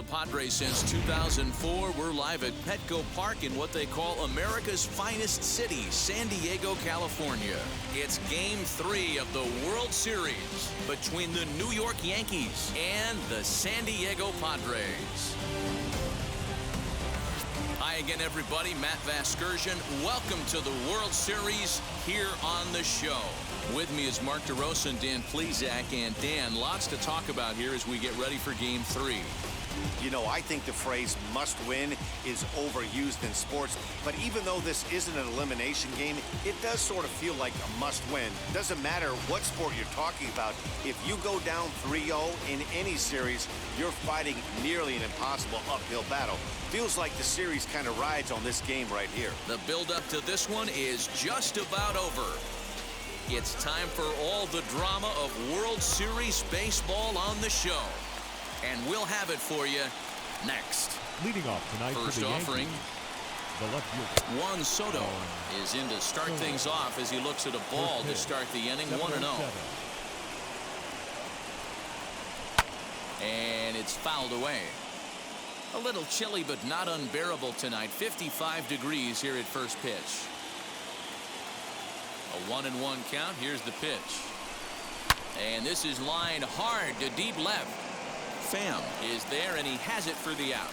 Padres since 2004. We're live at Petco Park in what they call America's finest city, San Diego, California. It's Game 3 of the World Series between the New York Yankees and the San Diego Padres. Hi again, everybody. Matt Vasgersian. Welcome to the World Series here on the show. With me is Mark DeRosa and Dan Plesac. And Dan, lots to talk about here as we get ready for Game 3. You know, I think the phrase must win is overused in sports, but even though this isn't an elimination game, it does sort of feel like a must win. Doesn't matter what sport you're talking about. If you go down 3-0 in any series, you're fighting nearly an impossible uphill battle. Feels like the series kind of rides on this game right here. The build-up to this one is just about over. It's time for all the drama of World Series baseball on the show. And we'll have it for you next. Leading off tonight first for the offering, Yankees, the left fielder. Juan Soto is in to start things off as he looks at a ball to start the inning. 1-0. And it's fouled away. A little chilly but not unbearable tonight. 55 degrees here at first pitch. A 1-1 count. Here's the pitch. And this is lined hard to deep left. Pham is there, and he has it for the out.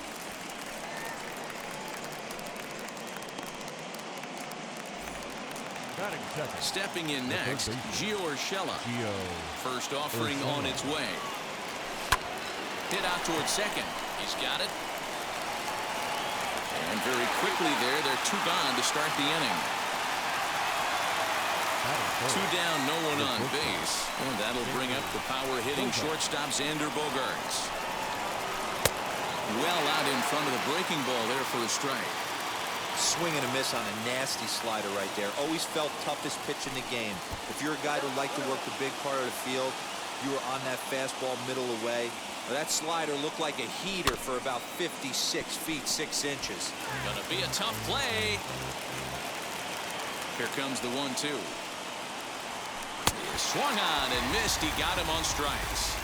Stepping in next, Gio Urshela. First offering on its way. Hit out towards second. He's got it. And very quickly they're two gone to start the inning. Two down, no one on base. And that'll bring up the power-hitting shortstop Xander Bogaerts. Well out in front of the breaking ball there for a strike. Swing and a miss on a nasty slider right there. Always felt toughest pitch in the game. If you're a guy who liked to work the big part of the field, you were on that fastball middle away. Well, that slider looked like a heater for about 56 feet 6 inches. Gonna be a tough play. Here comes the 1-2. Swung on and missed. He got him on strikes.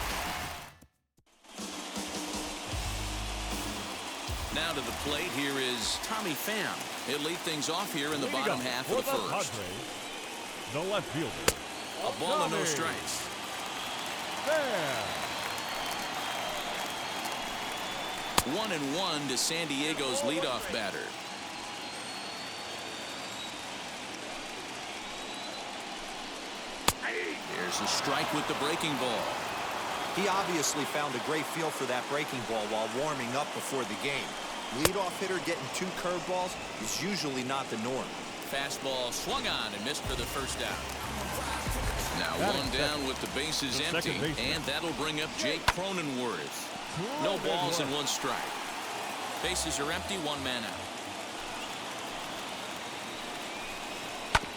Now to the plate, here is Tommy Pham. He'll lead things off here in the bottom half of the first. The left fielder. A ball and no strikes. 1-1 to San Diego's leadoff batter. There's a strike with the breaking ball. He obviously found a great feel for that breaking ball while warming up before the game. Leadoff hitter getting 2 curveballs is usually not the norm. Fastball swung on and missed for the first out. Now one down with the bases empty, and that'll bring up Jake Cronenworth. No balls and 1 strike. Bases are empty, 1 man out.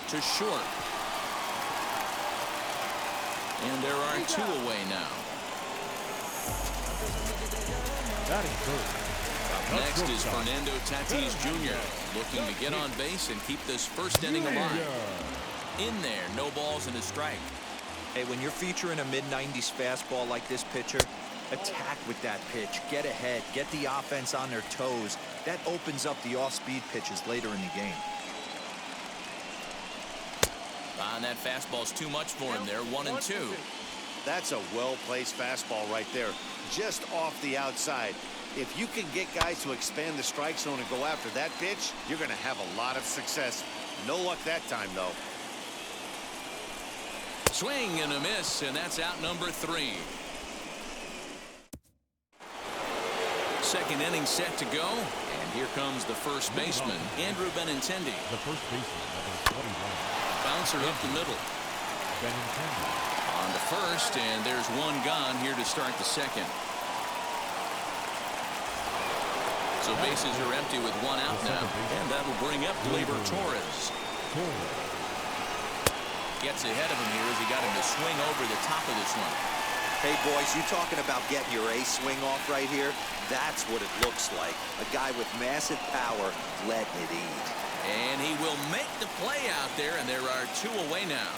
To short. And there are 2 away now. Up next is Fernando Tatis Jr. looking to get on base and keep this first inning alive. In there, no balls and a strike. Hey, when you're featuring a mid-90s fastball like this pitcher, attack with that pitch. Get ahead. Get the offense on their toes. That opens up the off-speed pitches later in the game. And that fastball's too much for him there. 1-2. That's a well-placed fastball right there, just off the outside. If you can get guys to expand the strike zone and go after that pitch, you're going to have a lot of success. No luck that time, though. Swing and a miss, and that's out number 3. Second inning set to go, and here comes the first baseman, Andrew Benintendi. The first baseman, number 21. Bouncer up the middle. Benintendi. On the first, and there's 1 gone here to start the second. So bases are empty with 1 out now, and that'll bring up Gleyber Torres. Gets ahead of him here as he got him to swing over the top of this one. Hey, boys, you talking about getting your ace swing off right here? That's what it looks like. A guy with massive power letting it eat. And he will make the play out there, and there are 2 away now.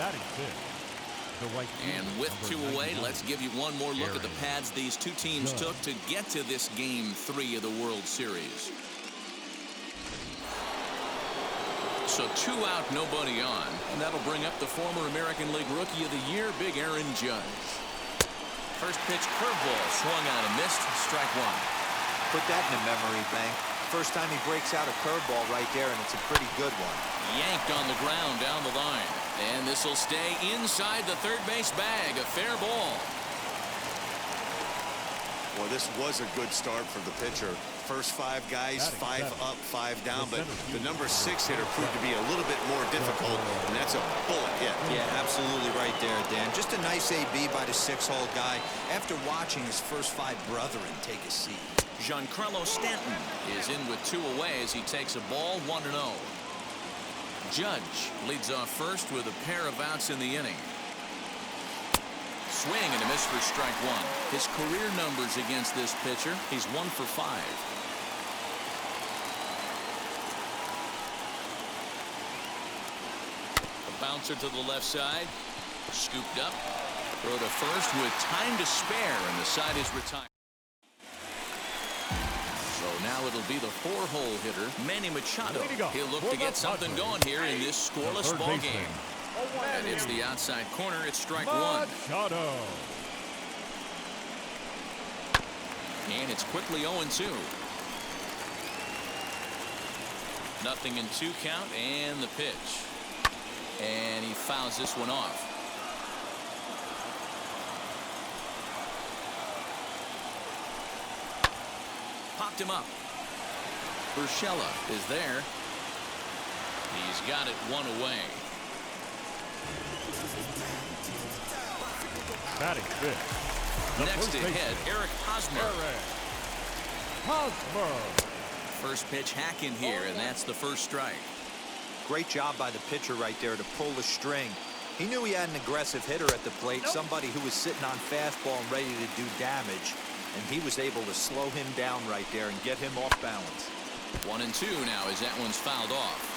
Batting 5th, The right fielder, And with number 2 away, 99. let's give you one more look at the paths these two teams took to get to this Game 3 of the World Series. So 2 out, nobody on. And that'll bring up the former American League Rookie of the Year, Big Aaron Judge. First pitch curveball, swung out and missed, strike 1. Put that in the memory bank. First time he breaks out a curveball right there, and it's a pretty good one. Yanked on the ground down the line. And this will stay inside the third base bag. A fair ball. Well, this was a good start for the pitcher. First 5 guys, 5 up, 5 down, but the number 6 hitter proved to be a little bit more difficult, and that's a bullet hit. Yeah, absolutely right there, Dan. Just a nice AB by the 6-hole guy after watching his first 5 brethren take a seat. Giancarlo Stanton is in with 2 away as he takes a ball, 1-0. Judge leads off first with a pair of outs in the inning. Swing and a miss for strike 1. His career numbers against this pitcher, he's 1 for 5. A bouncer to the left side. Scooped up. Throw to first with time to spare, and the side is retired. So now it'll be the 4-hole hitter, Manny Machado. He'll look to get something going here in this scoreless ball game. And it's the outside corner. It's strike 1. Machado. And it's quickly 0-2. Nothing in 2 count, and the pitch. And he fouls this one off. Popped him up. Urshela is there. He's got it 1 away. Batting fifth. Next to hit, Eric Hosmer. Hosmer. First pitch hack in here, and that's the first strike. Great job by the pitcher right there to pull the string. He knew he had an aggressive hitter at the plate, somebody who was sitting on fastball and ready to do damage, and he was able to slow him down right there and get him off balance. 1-2 now as that one's fouled off.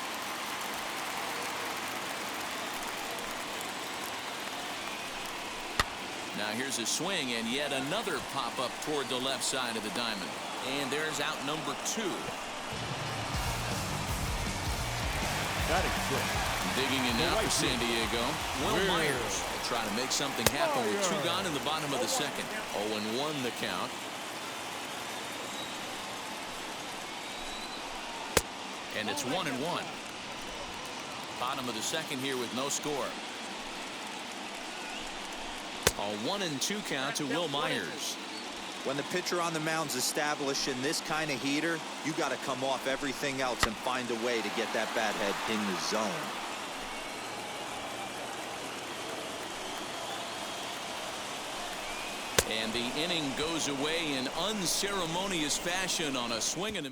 Now here's a swing and yet another pop-up toward the left side of the diamond. And there's out number 2. Batting sixth. Digging in now for San Diego. Will Myers will try to make something happen with 2 gone in the bottom of the second. 0-1 the count. And it's 1-1. Bottom of the second here with no score. A 1-2 count to Will Myers. When the pitcher on the mound's established in this kind of heater, you got to come off everything else and find a way to get that bat head in the zone. And the inning goes away in unceremonious fashion on a swing and a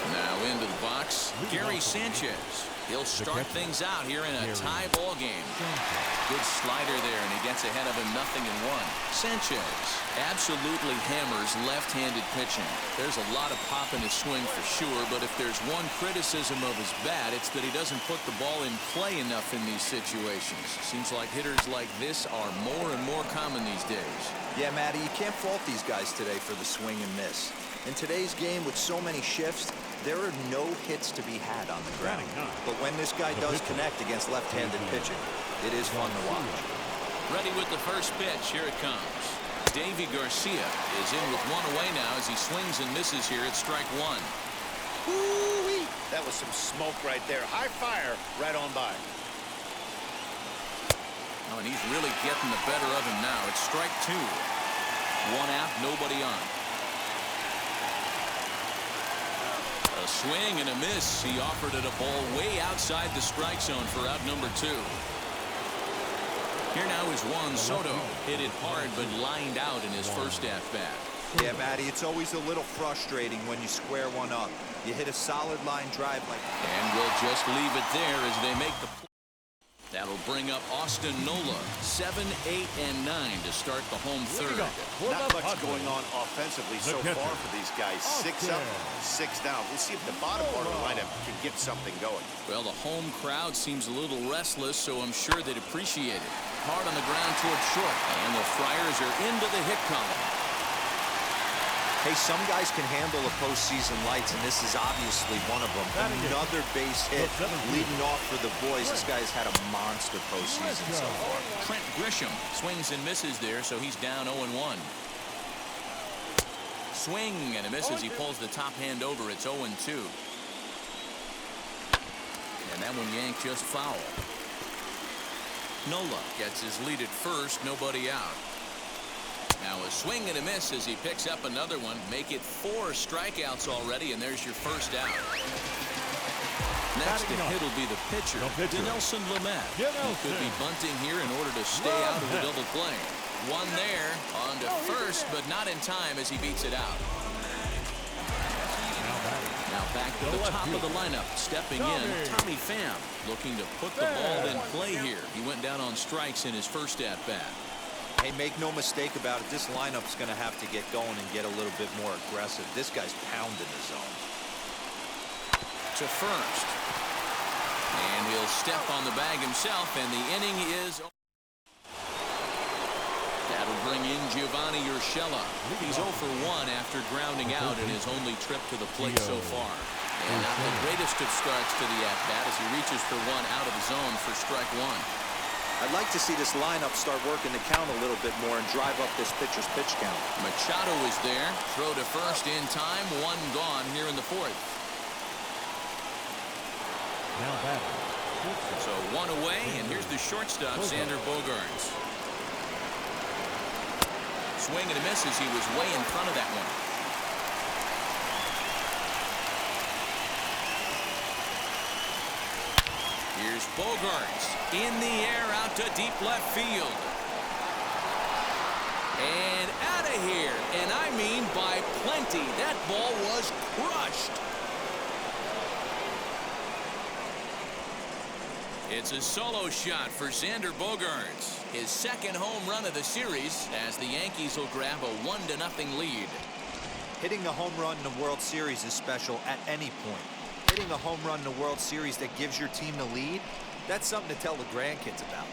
now into the box, Gary Sanchez. He'll start things out here in a tie ball game. Good slider there, and he gets ahead of him 0-1. Sanchez absolutely hammers left-handed pitching. There's a lot of pop in his swing for sure, but if there's one criticism of his bat, it's that he doesn't put the ball in play enough in these situations. Seems like hitters like this are more and more common these days. Yeah, Matty, you can't fault these guys today for the swing and miss. In today's game with so many shifts, there are no hits to be had on the ground. But when this guy does connect against left-handed pitching, it is fun to watch. Ready with the first pitch. Here it comes. Davy Garcia is in with 1 away now as he swings and misses here at strike 1. Woo-wee. That was some smoke right there. High fire right on by. Oh, and he's really getting the better of him now. It's strike 2. 1 out, nobody on. A swing and a miss. He offered it a ball way outside the strike zone for out number 2. Here now is Juan Soto. Hit it hard but lined out in his first at-bat. Yeah, Matty, it's always a little frustrating when you square one up. You hit a solid line drive like that. And we'll just leave it there as they make the play. That'll bring up Austin Nola. 7, 8, and 9 to start the home third. Not much going on offensively so far for these guys. 6 up, 6 down. We'll see if the bottom part of the lineup can get something going. Well, the home crowd seems a little restless, so I'm sure they'd appreciate it. Hard on the ground towards short, and the Friars are into the hit column. Hey, some guys can handle the postseason lights, and this is obviously one of them. Another base hit leading off for the boys. This guy's had a monster postseason so far. Trent Grisham swings and misses there, so he's down 0-1. Swing and a miss as he pulls the top hand over. It's 0-2. And that one yanked just foul. Nola gets his lead at first, nobody out. Now a swing and a miss as he picks up another one. Make it 4 strikeouts already, and there's your first out. Next to hit will be the pitcher, Dinelson Lamet. He could be bunting here in order to stay out of the double play. One there, on to first, but not in time as he beats it out. Now back to the top of the lineup. Stepping in, Tommy Pham, looking to put the ball in play here. He went down on strikes in his first at-bat. Hey, make no mistake about it, this lineup's going to have to get going and get a little bit more aggressive. This guy's pounding the zone. To first. And he'll step on the bag himself, and the inning is... That'll bring in Giovanni Urshela. He's 0 for 1 after grounding out in his only trip to the plate so far. And not the greatest of starts to the at-bat as he reaches for one out of the zone for strike 1. I'd like to see this lineup start working the count a little bit more and drive up this pitcher's pitch count. Machado is there. Throw to first in time. One gone here in the fourth. Now batting. So one away, and here's the shortstop, Xander Bogaerts. Swing and a miss as he was way in front of that one. Here's Bogaerts in the air out to deep left field. And out of here. And I mean by plenty. That ball was crushed. It's a solo shot for Xander Bogaerts. His second home run of the series as the Yankees will grab a 1-0 lead. Hitting a home run in the World Series is special at any point. Hitting a home run in the World Series that gives your team the lead, that's something to tell the grandkids about.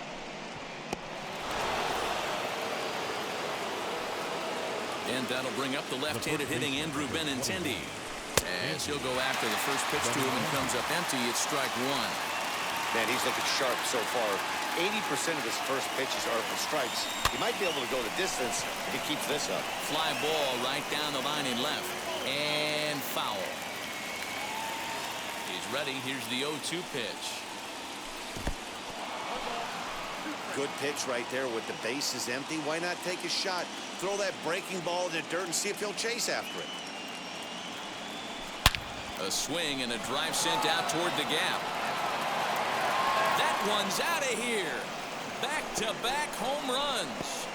And that'll bring up the left-handed hitting Andrew Benintendi. As he'll go after the first pitch to him and comes up empty. It's strike 1. Man, he's looking sharp so far. 80% of his first pitches are for strikes. He might be able to go the distance if he keeps this up. Fly ball right down the line in left. And foul. He's ready. Here's the 0-2 pitch. Good pitch right there with the bases empty. Why not take a shot? Throw that breaking ball in the dirt and see if he'll chase after it. A swing and a drive sent out toward the gap. That one's out of here. Back-to-back home runs.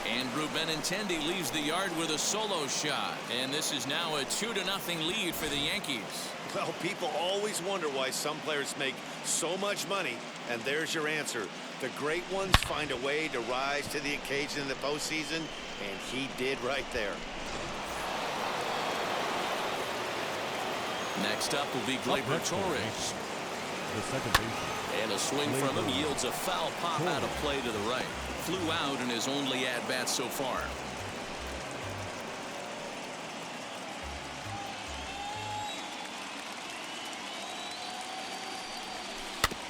Andrew Benintendi leaves the yard with a solo shot. And this is now a 2-0 lead for the Yankees. Well, people always wonder why some players make so much money. And there's your answer. The great ones find a way to rise to the occasion in the postseason. And he did right there. Next up will be Gleyber Torres. The second baseman. And a swing from him yields a foul pop out of play to the right. Flew out in his only at-bat so far.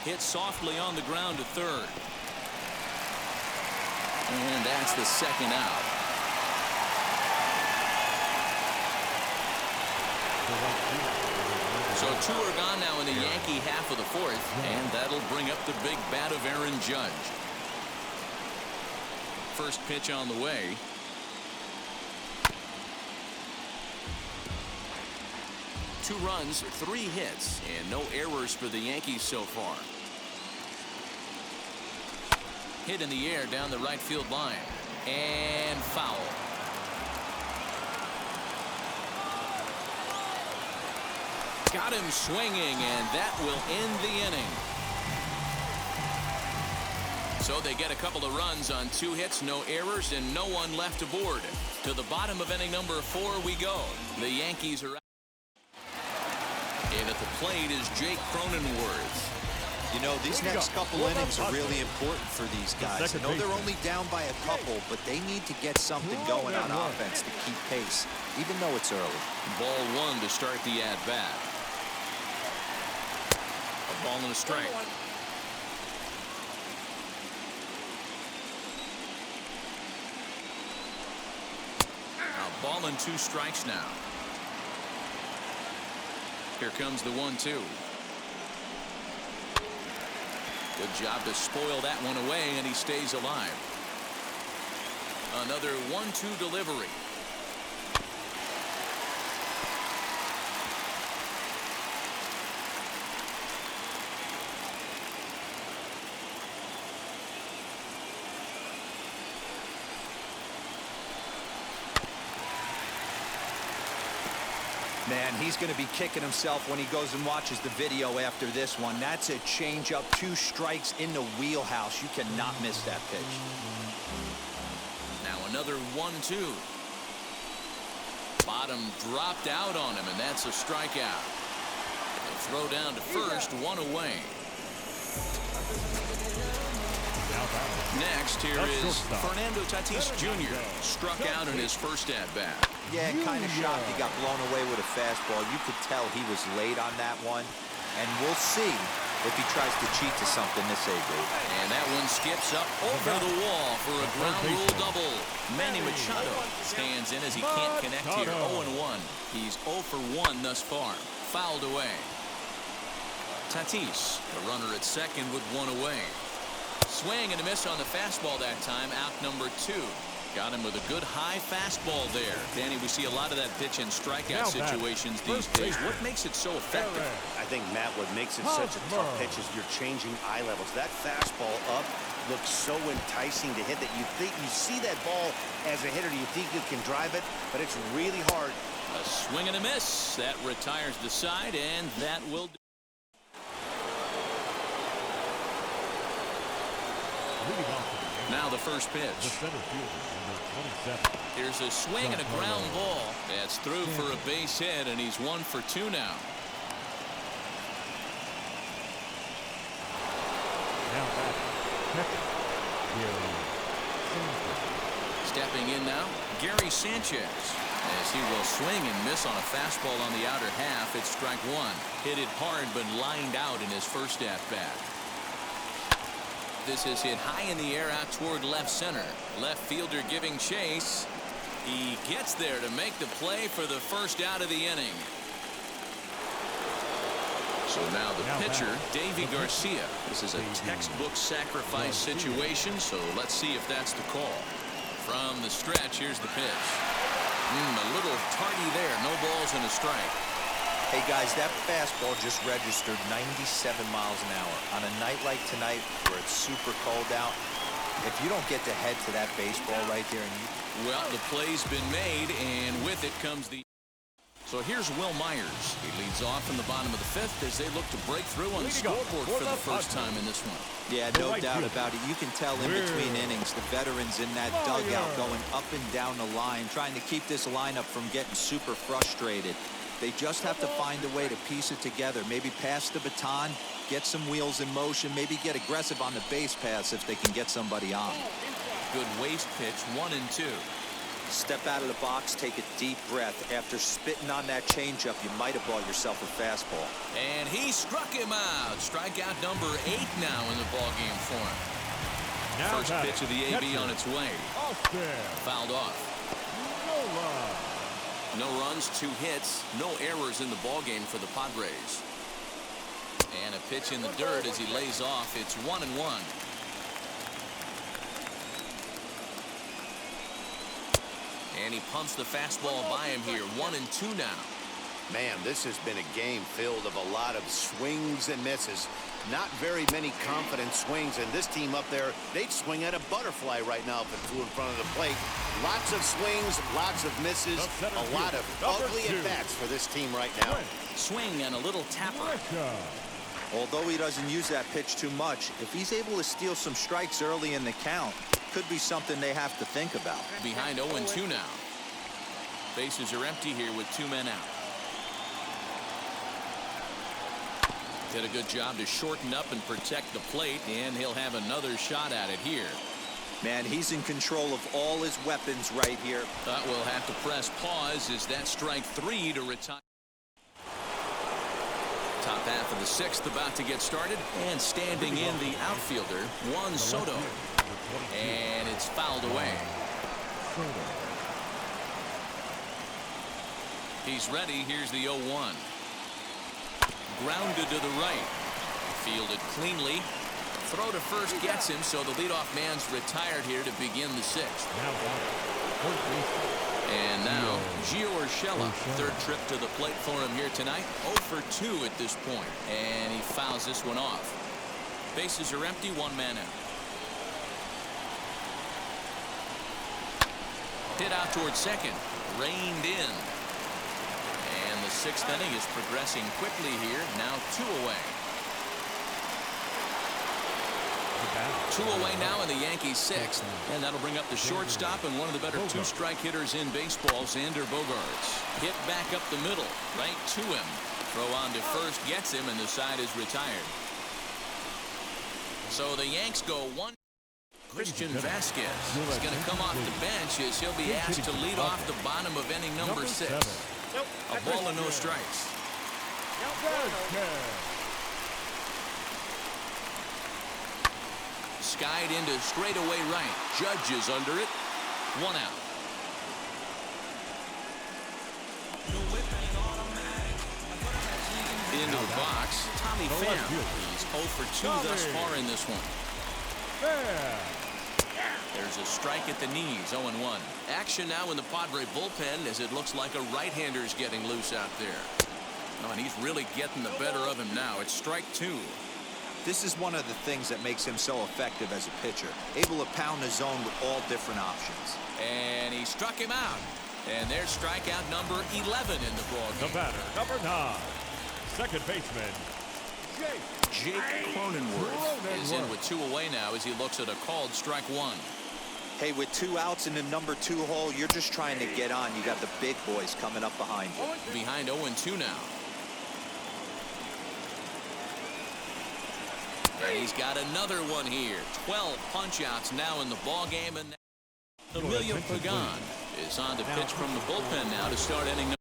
Hit softly on the ground to third. And that's the second out. So 2 are gone now in the Yankee half of the fourth, and that'll bring up the big bat of Aaron Judge. First pitch on the way. Two runs, 3 hits, and no errors for the Yankees so far. Hit in the air down the right field line, and foul. Got him swinging, and that will end the inning. So they get a couple of runs on 2 hits, no errors, and no one left aboard. To the bottom of inning number 4 we go. The Yankees are out. And at the plate is Jake Cronenworth. You know, these next couple innings are really important for these guys. I know they're only down by a couple, but they need to get something going on offense to keep pace, even though it's early. Ball 1 to start the at-bat. A ball and a strike. A ball and 2 strikes now. Here comes the 1-2. Good job to spoil that one away, and he stays alive. Another 1-2 delivery. Man, he's going to be kicking himself when he goes and watches the video after this one. That's a changeup, 2 strikes in the wheelhouse. You cannot miss that pitch. Now another 1-2. Bottom dropped out on him, and that's a strikeout. A throw down to first, 1 away. Next, here is Fernando Tatis Jr. Struck out in his first at-bat. Yeah, kind of shocked he got blown away with a fastball. You could tell he was late on that one. And we'll see if he tries to cheat to something this A-Day. And that one skips up over the wall for a ground rule double. Manny Machado stands in as he can't connect here. 0-1. He's 0 for 1 thus far. Fouled away. Tatis, the runner at second with 1 away. Swing and a miss on the fastball that time. Out number 2. Got him with a good high fastball there. Danny, we see a lot of that pitch in strikeout situations these days. What makes it so effective? I think, Matt, what makes it such a tough pitch is you're changing eye levels. That fastball up looks so enticing to hit that you think you see that ball as a hitter. You think you can drive it, but it's really hard. A swing and a miss. That retires the side, and that will do. Now the first pitch. Here's a swing and a ground ball. That's through for a base hit, and he's 1 for 2 now. Stepping in now, Gary Sanchez. As he will swing and miss on a fastball on the outer half. It's strike 1. Hit it hard, but lined out in his first at-bat. This is hit high in the air out toward left center. Left fielder giving chase. He gets there to make the play for the first out of the inning. So now the pitcher, Davy Garcia. This is a textbook sacrifice situation, so let's see if that's the call. From the stretch, here's the pitch. A little tardy there. No balls and a strike. Hey, guys, that fastball just registered 97 miles an hour. On a night like tonight where it's super cold out, if you don't get to head to that baseball right there. Well, the play's been made, and with it comes the... So here's Will Myers. He leads off in the bottom of the 5th as they look to break through on the scoreboard for the first time in this one. Yeah, no doubt about it. You can tell in between innings the veterans in that dugout going up and down the line, trying to keep this lineup from getting super frustrated. They just have to find a way to piece it together. Maybe pass the baton, get some wheels in motion, maybe get aggressive on the base pass if they can get somebody on. Good waste pitch, 1 and 2. Step out of the box, take a deep breath. After spitting on that changeup, you might have bought yourself a fastball. And he struck him out. Strikeout number 8 now in the ballgame for him. First pitch of the AB on its way. Fouled off. No runs, 2 hits, no errors in the ballgame for the Padres. And a pitch in the dirt as he lays off. It's 1 and 1. And he pumps the fastball by him here. 1 and 2 now. Man, this has been a game filled of a lot of swings and misses. Not very many confident swings, and this team up there, they'd swing at a butterfly right now if it flew in front of the plate. Lots of swings, lots of misses, a lot of ugly at-bats for this team right now. Swing and a little tapper. Although he doesn't use that pitch too much, if he's able to steal some strikes early in the count, could be something they have to think about. Behind 0-2 now. Bases are empty here with 2 men out. Did a good job to shorten up and protect the plate, and he'll have another shot at it here. Man, he's in control of all his weapons right here. But we'll have to press pause as that strike 3 to retire. Top half of the 6th about to get started, and standing in the outfielder, Juan Soto. And it's fouled away. He's ready. Here's the 0-1. Grounded to the right. Fielded cleanly. Throw to first gets him, so the leadoff man's retired here to begin the 6th. And now, Gio Urshela, third trip to the plate for him here tonight. 0 for 2 at this point, and he fouls this one off. Bases are empty, 1 man out. Hit out towards second, reined in. And the 6th inning is progressing quickly here. Now 2 away. 2 away now in the Yankees 6th. And that'll bring up the shortstop and one of the better 2-strike hitters in baseball, Xander Bogaerts. Hit back up the middle, right to him. Throw on to first gets him, and the side is retired. So the Yanks go 1. Christian Vasquez is going to come off the bench as he'll be asked to lead off the bottom of inning number 6. A ball and no strikes. Skied into straightaway right. Judge is under it. 1 out. Into the box, Tommy Pham. He's 0 for 2 thus far in this one. There's a strike at the knees, 0-1. Action now in the Padre bullpen as it looks like a right-hander's getting loose out there. Oh, and he's really getting the better of him now. It's strike 2. This is one of the things that makes him so effective as a pitcher. Able to pound the zone with all different options. And he struck him out. And there's strikeout number 11 in the ballgame. The batter, number 9, second baseman, Jake Cronenworth is in with 2 away now as he looks at a called strike 1. Hey, with 2 outs in the number 2 hole, you're just trying to get on. You got the big boys coming up behind you. Behind 0-2 now. And he's got another one here. 12 punch-outs now in the ball game, and Emilio Pagan is on to pitch from the bullpen now to start inning number.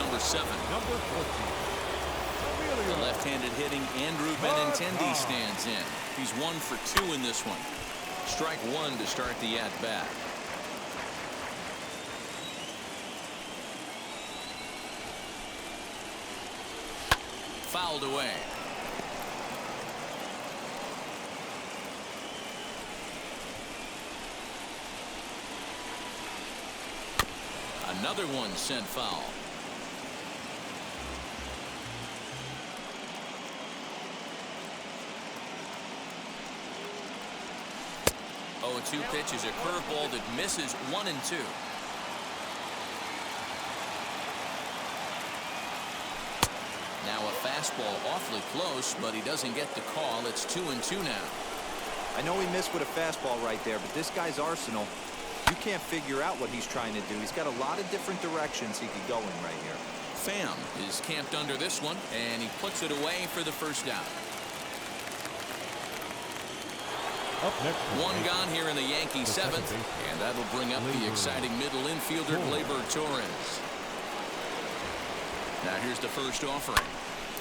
Number 7. The left-handed hitting Andrew Benintendi stands in. He's 1 for 2 in this one. Strike 1 to start the at-bat. Fouled away. Another one sent foul. Oh, 2 pitch is a curveball that misses 1-2. Now a fastball awfully close, but he doesn't get the call. It's 2-2 now. I know he missed with a fastball right there, but this guy's arsenal, you can't figure out what he's trying to do. He's got a lot of different directions he could go in right here. Pham is camped under this one, and he puts it away for the first out. Up next, 1 gone here in the Yankees 7th, and that'll bring up the exciting middle infielder Gleyber Torres. Now here's the first offering.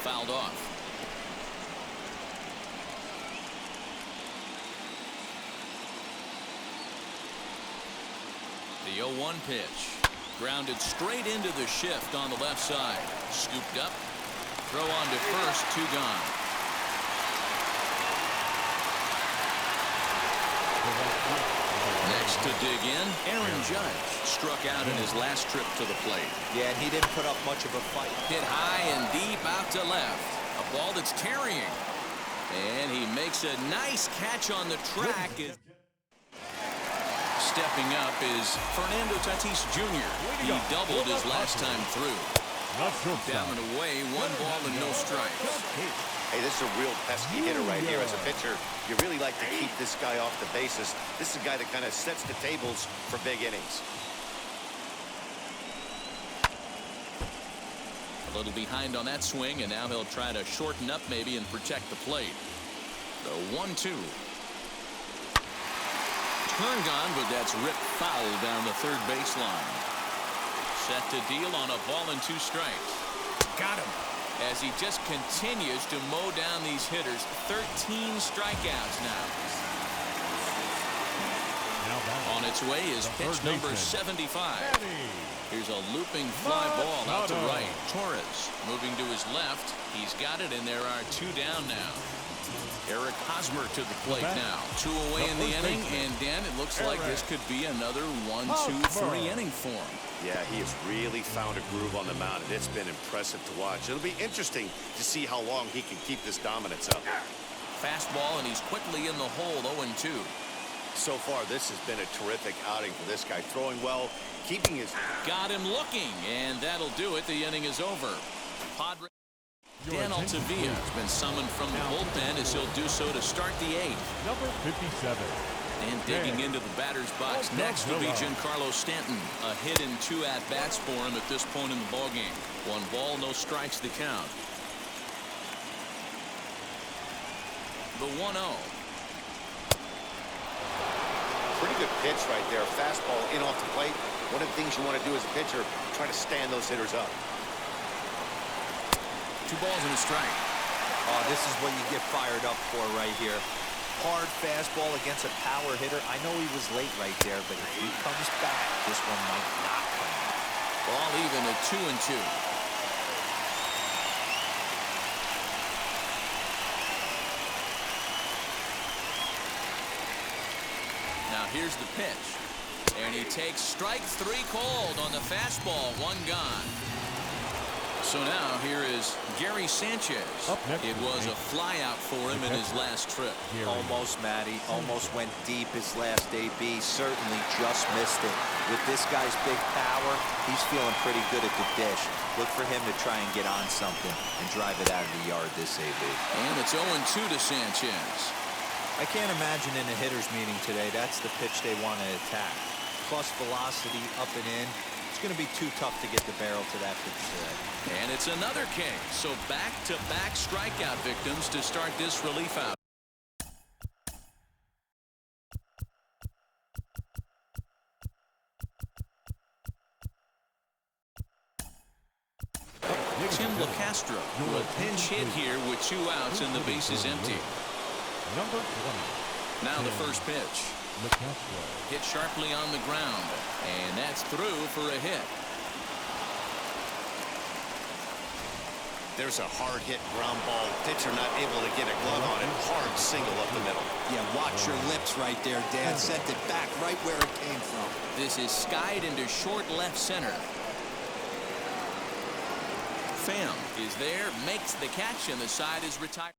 Fouled off. The 0-1 pitch. Grounded straight into the shift on the left side. Scooped up. Throw on to first. 2 gone. Next to dig in, Aaron Judge struck out in his last trip to the plate. Yeah, and he didn't put up much of a fight. Hit high and deep out to left. A ball that's carrying. And he makes a nice catch on the track. Stepping up is Fernando Tatis Jr. He doubled his last time through. Down and away, 1 ball and no strikes. Hey, this is a real pesky hitter right here. As a pitcher, you really like to keep this guy off the bases. This is a guy that kind of sets the tables for big innings. A little behind on that swing, and now he'll try to shorten up maybe and protect the plate. The 1-2. Turn gone, but that's ripped foul down the third baseline. Set to deal on a ball and 2 strikes. Got him. As he just continues to mow down these hitters. 13 strikeouts now. On its way is pitch number 75. Here's a looping fly ball out to right. Torres moving to his left. He's got it, and there are 2 down now. Eric Hosmer to the plate now. 2 away in the inning, and Dan, it looks like this could be another 1, 2, 3 inning for him. Yeah, he has really found a groove on the mound, and it's been impressive to watch. It'll be interesting to see how long he can keep this dominance up. Fastball, and he's quickly in the hole, 0-2. So far, this has been a terrific outing for this guy. Throwing well, keeping his... Got him looking, and that'll do it. The inning is over. Padres. Dan Altavilla has been summoned from the bullpen as he'll do so to start the 8th. Number 57. And digging into the batter's box next will be Giancarlo Stanton. A hit and 2 at-bats for him at this point in the ballgame. 1 ball, no strikes to count. The 1-0. Pretty good pitch right there. Fastball in off the plate. One of the things you want to do as a pitcher, try to stand those hitters up. 2 balls and a strike. Oh, this is what you get fired up for right here. Hard fastball against a power hitter. I know he was late right there, but if he comes back, this one might not come out. Ball even at 2-2. Now here's the pitch. And he takes strike 3 called on the fastball. 1 gone. So now here is Gary Sanchez. It was a flyout for him in his last trip. Almost, Matty. Almost went deep his last AB. Certainly just missed it. With this guy's big power, he's feeling pretty good at the dish. Look for him to try and get on something and drive it out of the yard this AB. And it's 0-2 to Sanchez. I can't imagine in a hitter's meeting today that's the pitch they want to attack. Plus velocity up and in. It's going to be too tough to get the barrel to that pitch today. And it's another K. So back-to-back strikeout victims to start this relief out. Tim LaCastro will pinch hit here with 2 outs and the bases empty. Number 20. Now the first pitch. Hit sharply on the ground, and that's through for a hit. There's a hard hit ground ball. Pitcher not able to get a glove on it. Hard single up the middle. Yeah, watch your lips right there, Dan. Sent it back right where it came from. This is skied into short left center. Pham is there, makes the catch, and the side is retired.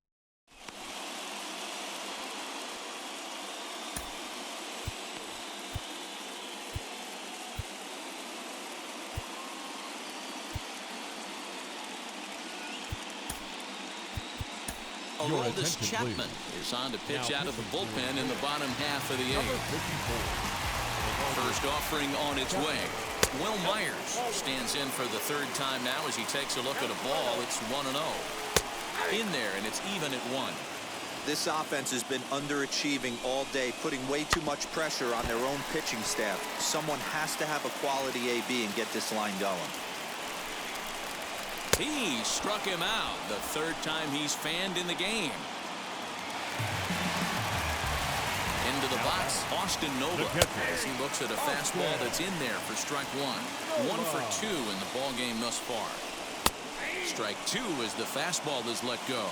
Aroldis Chapman is on to pitch out of the bullpen in the bottom half of the 8th. First offering on its way. Will Myers stands in for the 3rd time now as he takes a look at a ball. It's 1-0. In there, and it's even at 1. This offense has been underachieving all day, putting way too much pressure on their own pitching staff. Someone has to have a quality AB and get this line going. He struck him out the 3rd time he's fanned in the game. Into the box, Austin Nova, as he looks at a fastball that's in there for strike one. 1 for 2 in the ball game thus far. Strike 2 as the fastball is let go.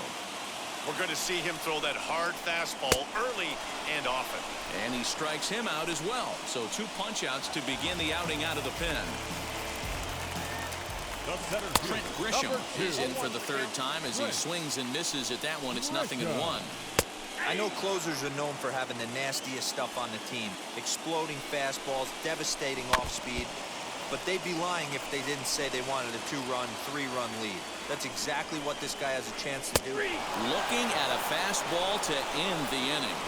We're going to see him throw that hard fastball early and often. And he strikes him out as well. So 2 punch-outs to begin the outing out of the pen. Trent Grisham is in for the 3rd time as he swings and misses at that one. It's 0-1. I know closers are known for having the nastiest stuff on the team. Exploding fastballs, devastating off speed. But they'd be lying if they didn't say they wanted a 2-run, 3-run lead. That's exactly what this guy has a chance to do. Looking at a fastball to end the inning.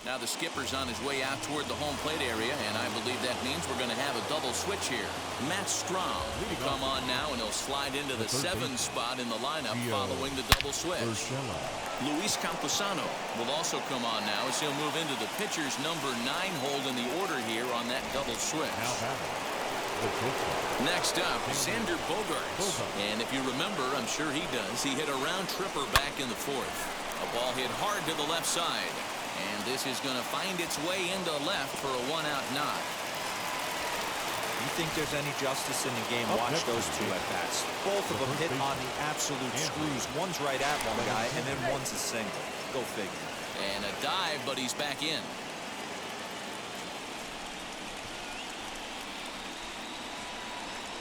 Now the skipper's on his way out toward the home plate area, and I believe that means we're going to have a double switch here. Matt Strom will come on now, and he'll slide into the 7 spot in the lineup following the double switch. Luis Camposano will also come on now as he'll move into the pitcher's number 9 hold in the order here on that double switch. Next up, Xander Bogaerts. And if you remember, I'm sure he does, he hit a round tripper back in the 4th. A ball hit hard to the left side. And this is going to find its way into left for a 1-out knock. You think there's any justice in the game? Watch those 2 at-bats. Both of them hit on the absolute screws. One's right at one guy, and then one's a single. Go figure. And a dive, but he's back in.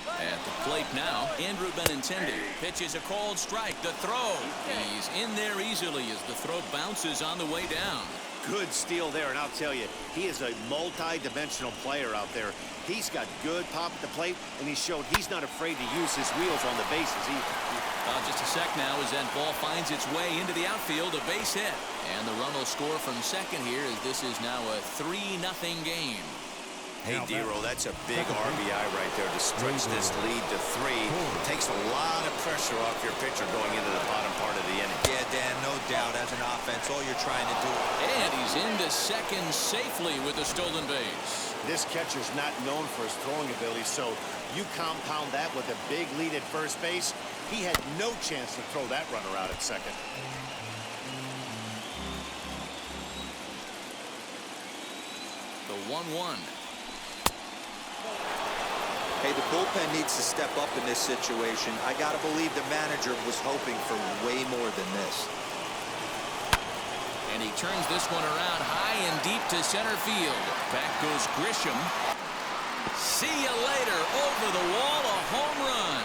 At the plate now, Andrew Benintendi pitches a cold strike. The throw. He's in there easily as the throw bounces on the way down. Good steal there, and I'll tell you, he is a multi-dimensional player out there. He's got good pop at the plate, and he showed he's not afraid to use his wheels on the bases. Just a sec now as that ball finds its way into the outfield, a base hit. And the run will score from second here as this is now a 3-0 game. Hey, Dero, that's a big RBI right there to stretch this lead to 3. It takes a lot of pressure off your pitcher going into the bottom part of the inning. Yeah, Dan, no doubt. As an offense, all you're trying to do. And he's into second safely with the stolen base. This catcher's not known for his throwing ability, so you compound that with a big lead at first base. He had no chance to throw that runner out at second. The 1-1. Hey, the bullpen needs to step up in this situation. I got to believe the manager was hoping for way more than this. And he turns this one around high and deep to center field. Back goes Grisham. See you later. Over the wall, a home run.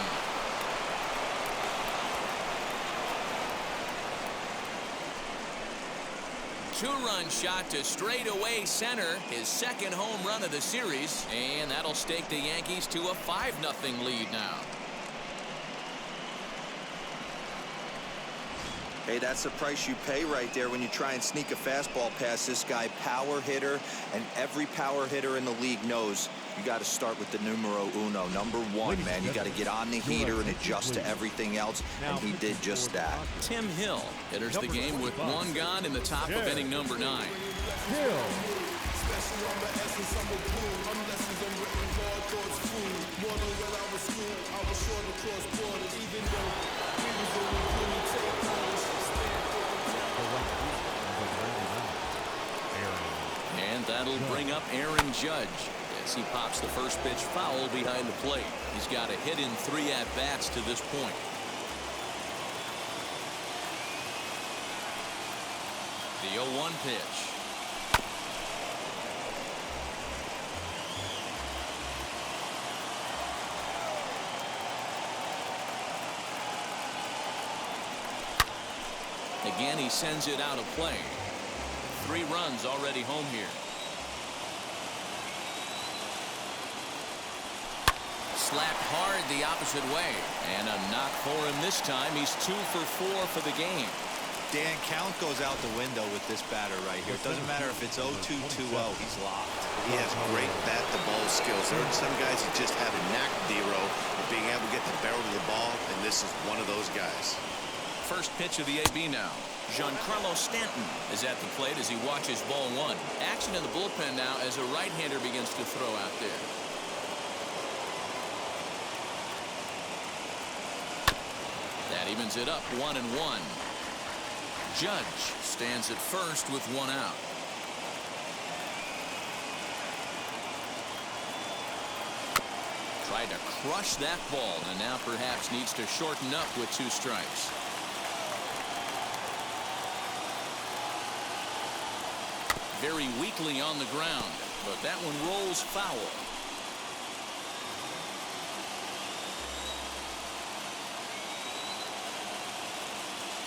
Two-run shot to straightaway center, his second home run of the series, and that'll stake the Yankees to a 5-0 lead now. Hey, that's the price you pay right there when you try and sneak a fastball past this guy. Power hitter, and every power hitter in the league knows you got to start with the numero uno, number 1, man. You got to get on the heater and adjust to everything else, and he did just that. Tim Hill enters the game with 1 gone in the top of inning number 9. And that'll bring up Aaron Judge as he pops the first pitch foul behind the plate. He's got a hit in 3 at-bats to this point. The 0-1 pitch. Again, he sends it out of play. 3 runs already home here. Slapped hard the opposite way. And a knock for him this time. He's 2 for 4 for the game. Dan, count goes out the window with this batter right here. It doesn't matter if it's 0-2, 2-0. He's locked. He has great bat-to-ball skills. There are some guys that just have a knack, Dero, of being able to get the barrel of the ball, and this is one of those guys. First pitch of the AB now. Giancarlo Stanton is at the plate as he watches ball 1. Action in the bullpen now as a right-hander begins to throw out there. That evens it up 1-1. Judge stands at first with 1 out. Tried to crush that ball, and now perhaps needs to shorten up with 2 strikes. Very weakly on the ground, but that one rolls foul.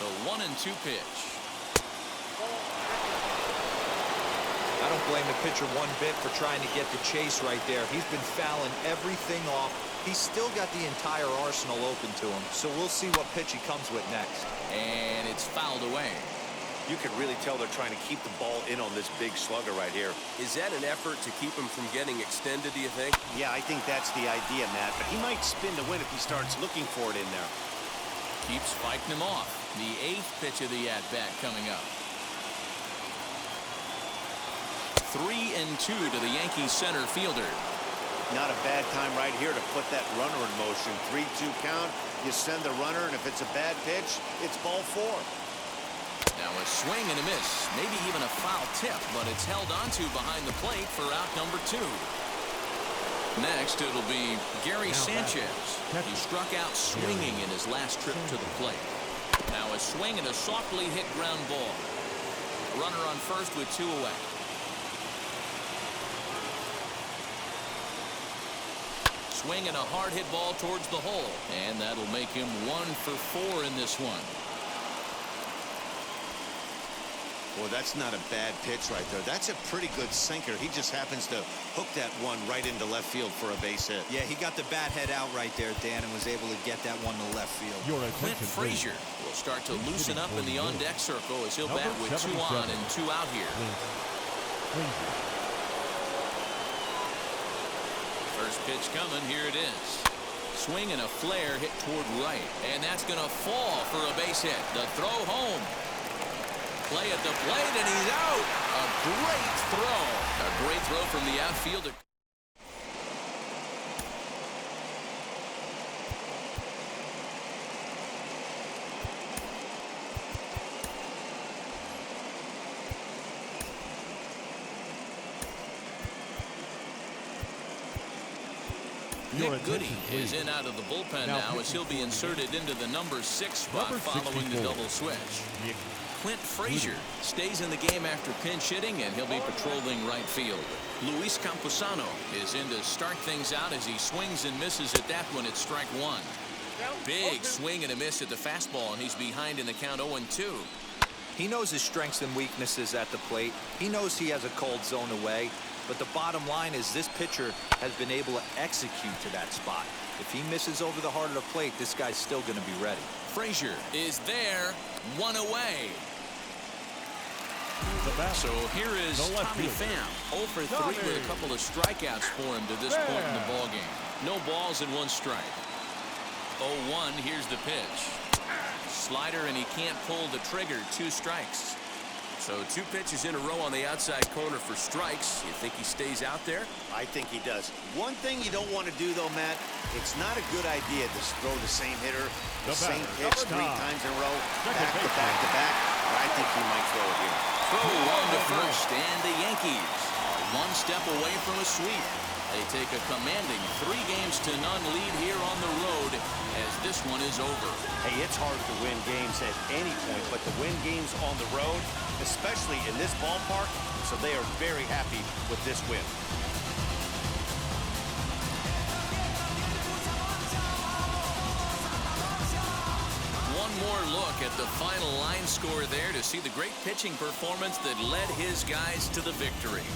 The 1-2 pitch. I don't blame the pitcher one bit for trying to get the chase right there. He's been fouling everything off. He's still got the entire arsenal open to him, so we'll see what pitch he comes with next. And it's fouled away. You can really tell they're trying to keep the ball in on this big slugger right here. Is that an effort to keep him from getting extended, do you think? Yeah, I think that's the idea, Matt, but he might spin to win if he starts looking for it in there. Keeps fighting him off. The 8th pitch of the at-bat coming up. 3-2 to the Yankees center fielder. Not a bad time right here to put that runner in motion. 3-2 count. You send the runner, and if it's a bad pitch, it's ball 4. Now a swing and a miss. Maybe even a foul tip, but it's held onto behind the plate for out number 2. Next, it'll be Gary Sanchez. He struck out swinging in his last trip to the plate. Now a swing and a softly hit ground ball. Runner on first with 2 away. Swing and a hard hit ball towards the hole, and that'll make him 1 for 4 in this one. Well, that's not a bad pitch right there. That's a pretty good sinker. He just happens to hook that one right into left field for a base hit. Yeah, he got the bat head out right there, Dan, and was able to get that one to left field. Clint Frazier will start to loosen up in the on-deck circle as he'll bat with 2 on and 2 out here. First pitch coming. Here it is. Swing and a flare hit toward right, and that's going to fall for a base hit. The throw home. Play at the plate, and he's out. A great throw. A great throw from the outfielder. Nick Goody is in out of the bullpen now as he'll be inserted into the number 6 spot following the double switch. Clint Frazier stays in the game after pinch hitting, and he'll be patrolling right field. Luis Camposano is in to start things out as he swings and misses at that one at strike 1. Big swing and a miss at the fastball, and he's behind in the count 0-2. He knows his strengths and weaknesses at the plate. He knows he has a cold zone away. But the bottom line is this pitcher has been able to execute to that spot. If he misses over the heart of the plate, this guy's still going to be ready. Frazier is there, 1 away. So here is Tommy Pham, 0 for 3 with a couple of strikeouts for him to this point in the ballgame. No balls and 1 strike. 0-1, here's the pitch. Slider, and he can't pull the trigger. 2 strikes. So 2 pitches in a row on the outside corner for strikes. You think he stays out there? I think he does. One thing you don't want to do, though, Matt, it's not a good idea to throw the same hitter, the same pitch 3 times in a row, back to back to back. But I think he might throw it here. Throw on to first, and the Yankees are 1 step away from a sweep. They take a commanding 3-0 lead here on the road as this one is over. Hey, it's hard to win games at any point, but to win games on the road, especially in this ballpark, so they are very happy with this win. One more look at the final line score there to see the great pitching performance that led his guys to the victory.